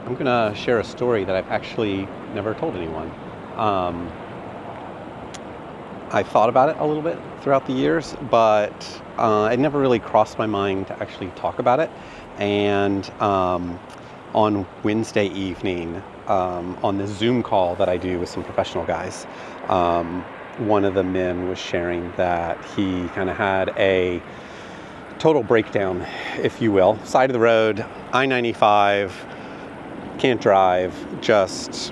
I'm going to share a story that I've actually never told anyone. Um, I thought about it a little bit throughout the years, but it never really crossed my mind to actually talk about it. And on Wednesday evening, on this Zoom call that I do with some professional guys, um, one of the men was sharing that he kind of had a total breakdown, if you will, side of the road, I-95, can't drive, just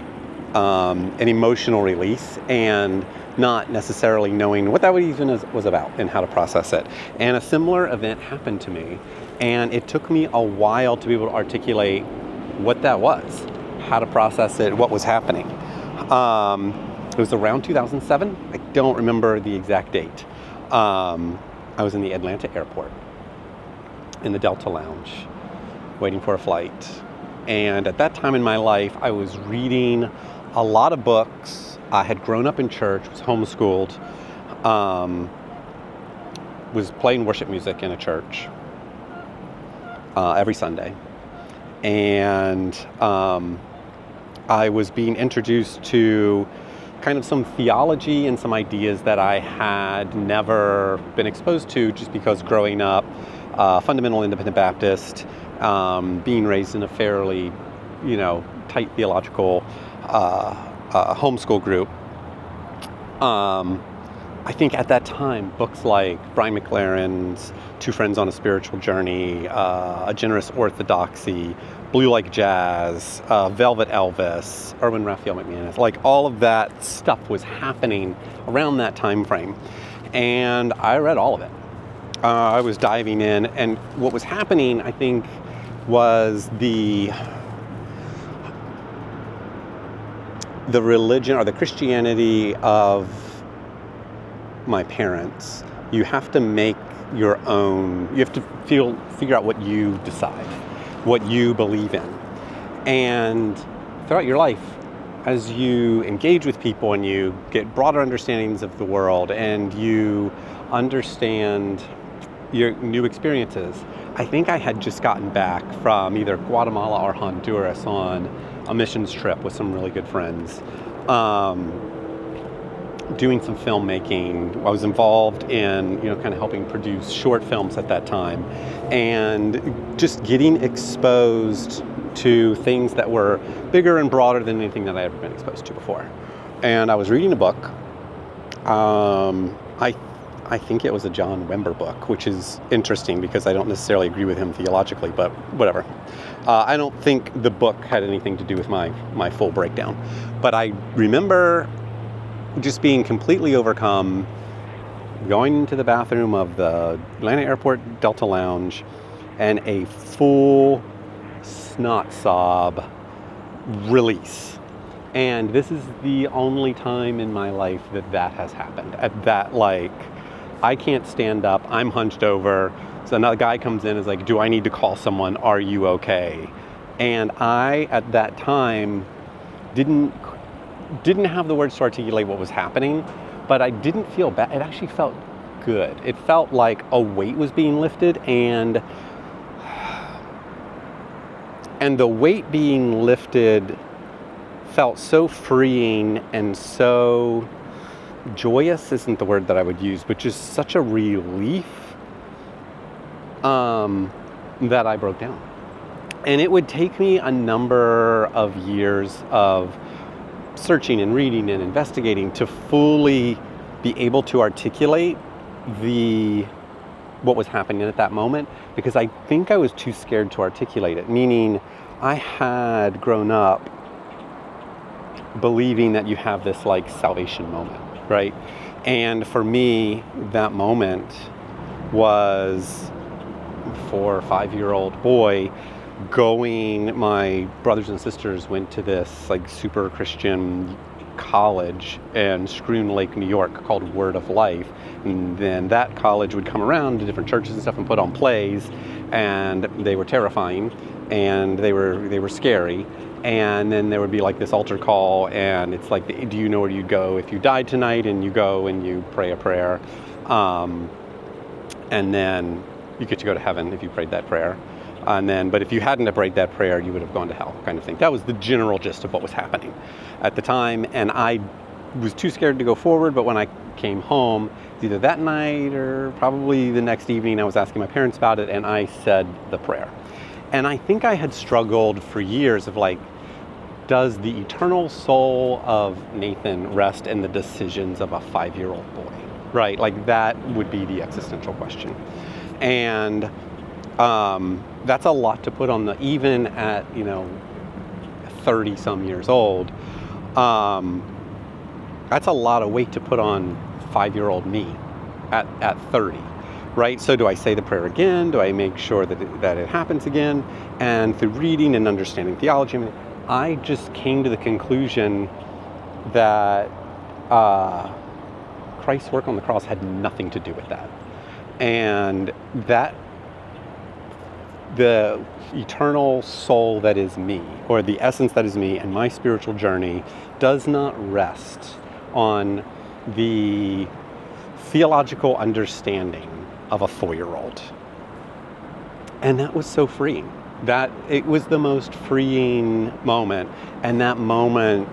an emotional release and not necessarily knowing what that even was about and how to process it. And a similar event happened to me, and it took me a while to be able to articulate what that was, how to process it, what was happening. It was around 2007. I don't remember the exact date. I was in the Atlanta airport in the Delta Lounge waiting for a flight. And at that time in my life, I was reading a lot of books. I had grown up in church, was homeschooled, was playing worship music in a church every Sunday. And I was being introduced to kind of some theology and some ideas that I had never been exposed to just because growing up, fundamental independent Baptist, being raised in a fairly, tight theological homeschool group. I think at that time, books like Brian McLaren's Two Friends on a Spiritual Journey, A Generous Orthodoxy, Blue Like Jazz, Velvet Elvis, Erwin Raphael McManus, like all of that stuff was happening around that time frame. And I read all of it. I was diving in, and what was happening, I think, was the religion or the Christianity of my parents. You have to make your own, you have to figure out what you decide, what you believe in. And throughout your life, as you engage with people and you get broader understandings of the world and you understand your new experiences. I think I had just gotten back from either Guatemala or Honduras on a missions trip with some really good friends, doing some filmmaking. I was involved in, kind of helping produce short films at that time, and just getting exposed to things that were bigger and broader than anything that I had ever been exposed to before. And I was reading a book. I think it was a John Wimber book, which is interesting because I don't necessarily agree with him theologically, but whatever. I don't think the book had anything to do with my full breakdown. But I remember just being completely overcome, going into the bathroom of the Atlanta Airport Delta Lounge, and a full snot sob release. And this is the only time in my life that has happened. At that, I can't stand up, I'm hunched over, so another guy comes in and is like, do I need to call someone, are you okay? And I, at that time, didn't have the words to articulate what was happening, but I didn't feel bad. It actually felt good. It felt like a weight was being lifted, and the weight being lifted felt so freeing and so joyous isn't the word that I would use, but just such a relief that I broke down. And it would take me a number of years of searching and reading and investigating to fully be able to articulate what was happening at that moment, because I think I was too scared to articulate it, meaning I had grown up believing that you have this salvation moment, right? And for me, that moment was 4 or 5-year-old boy my brothers and sisters went to this super Christian college in Schroon Lake, New York, called Word of Life. And then that college would come around to different churches and stuff and put on plays, and they were terrifying and they were scary. And then there would be this altar call, and it's do you know where you'd go if you died tonight? And you go and you pray a prayer, and then you get to go to heaven if you prayed that prayer. And then, but if you hadn't have prayed that prayer, you would have gone to hell, kind of thing. That was the general gist of what was happening at the time. And I was too scared to go forward, but when I came home, either that night or probably the next evening, I was asking my parents about it, and I said the prayer. And I think I had struggled for years of like, does the eternal soul of Nathan rest in the decisions of a 5-year-old boy? Right? Like that would be the existential question. And that's a lot to put on the, even at, 30 some years old. That's a lot of weight to put on 5-year-old me at 30, right? So do I say the prayer again? Do I make sure that it happens again? And through reading and understanding theology, I just came to the conclusion that Christ's work on the cross had nothing to do with that. And that the eternal soul that is me, or the essence that is me and my spiritual journey, does not rest on the theological understanding of a 4-year-old. And that was so freeing. That it was the most freeing moment, and that moment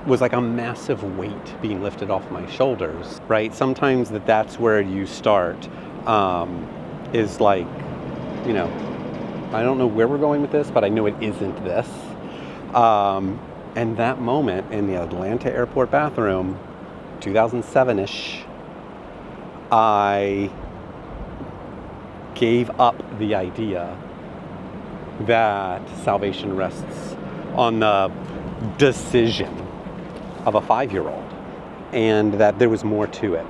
was like a massive weight being lifted off my shoulders, right? Sometimes that's where you start, is like, I don't know where we're going with this, but I know it isn't this. And that moment in the Atlanta airport bathroom, 2007-ish, I gave up the idea that salvation rests on the decision of a 5-year-old, and that there was more to it,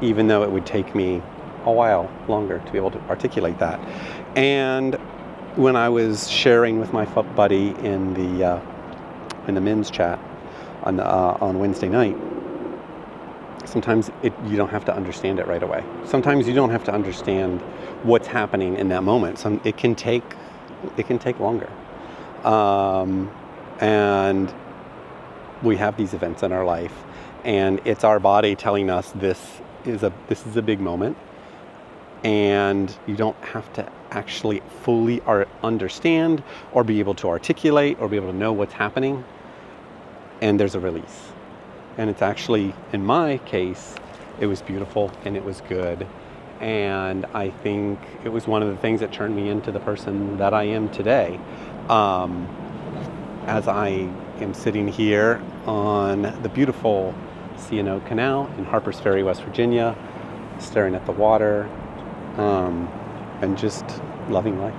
even though it would take me a while longer to be able to articulate that. And when I was sharing with my buddy in the men's chat on Wednesday night, sometimes you don't have to understand it right away. Sometimes you don't have to understand what's happening in that moment. It can take longer. And we have these events in our life, and it's our body telling us this is a big moment, and you don't have to actually fully understand or be able to articulate or be able to know what's happening, and there's a release. And it's actually, in my case, it was beautiful and it was good. And I think it was one of the things that turned me into the person that I am today. As I am sitting here on the beautiful C&O Canal in Harpers Ferry, West Virginia, staring at the water, and just loving life.